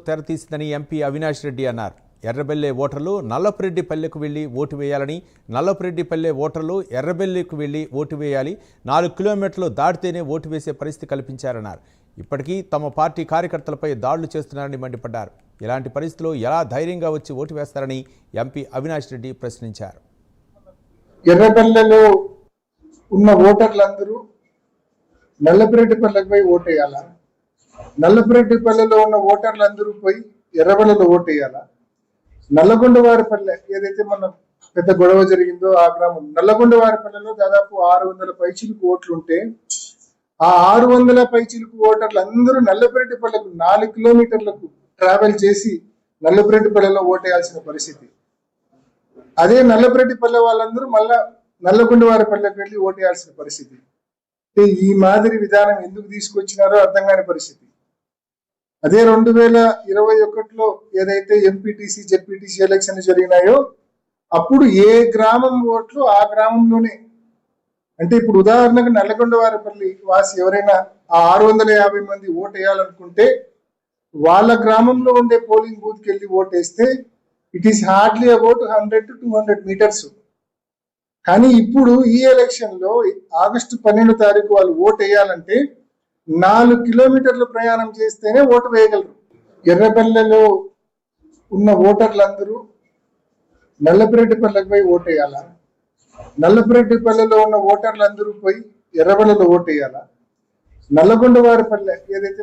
తెరతీసిందని MP Avinash Reddy అన్నారు. ఎర్రబెల్లె ఓటర్లు నల్లపురెడ్డిపల్లెకు వెళ్లి ఓటు వేయాలని, నల్లపురెడ్డిపల్లె ఓటర్లు ఎర్రబెల్లెకు వెళ్లి ఓటు వేయాలి, 4 కిలోమీటర్లు దాటితేనే ఓటు వేసే పరిస్థితి కల్పించారన్నారు. ఇప్పటికీ తమ పార్టీ కార్యకర్తలపై దాడులు చేస్తున్నారని మండిపడ్డారు. ఇలాంటి పరిస్థితుల్లో ఎలా ధైర్యంగా వచ్చి ఓటు వేస్తారని ఎంపీ అవినాష్ రెడ్డి ప్రశ్నించారు. ఎర్రబెల్లెలో ఉన్న ఓటర్లందరూ నల్లపురెడ్డిపల్లెకు పోయి ఓటు వేయాలా, నల్లపురెడ్డిపల్లెలో ఉన్న ఓటర్లందరూ పోయి ఎర్రబెల్లలో ఓటు వేయాలా, నల్లగొండవారిపల్లె ఏదైతే మన పెద్ద గొడవ జరిగిందో ఆ గ్రామం నల్లగొండవారిపల్లెలో దాదాపు 600 పైచిలుకు ఓట్లు ఉంటే ఆ 600 పైచిలుకు ఓటర్లు అందరూ నల్లపురెడ్డిపల్లెకు 4 కిలోమీటర్లకు ట్రావెల్ చేసి నల్లపురెడ్డిపల్లెలో ఓటేయాల్సిన పరిస్థితి. అదే నల్లపురెడ్డిపల్లె వాళ్ళందరూ మళ్ళా నల్లగొండవారిపల్లెకు వెళ్ళి ఓటేయాల్సిన పరిస్థితి. ఈ మాదిరి విధానం ఎందుకు తీసుకొచ్చినారో అర్థం కాని పరిస్థితి. అదే 2021లో ఏదైతే ఎంపీటీసీ జెడ్పీటీసీ ఎలక్షన్ జరిగినాయో అప్పుడు ఏ గ్రామం ఓట్లు ఆ గ్రామంలోనే, అంటే ఇప్పుడు ఉదాహరణకు నల్లగొండవారిపల్లి వాసి ఎవరైనా ఆ 650 మంది ఓటు వేయాలనుకుంటే వాళ్ళ గ్రామంలో ఉండే పోలింగ్ బూత్కి వెళ్ళి ఓటేస్తే it is hardly about 100 to 200 metres. కానీ ఇప్పుడు ఈ ఎలక్షన్ లో ఆగస్టు 12వ తారీఖు వాళ్ళు ఓటు వేయాలంటే 4 కిలోమీటర్లు ప్రయాణం చేస్తేనే ఓటు వేయగలరు. ఎర్రబెల్లెలో ఉన్న ఓటర్లందరూ నల్లపురెడ్డిపల్లెకు పోయి ఓటు వేయాలా, నల్లపురెడ్డిపల్లెలో ఉన్న ఓటర్లందరూ పోయి ఎర్రబెల్లలో ఓటు వేయాలా, నల్లగొండవారిపల్లె ఏదైతే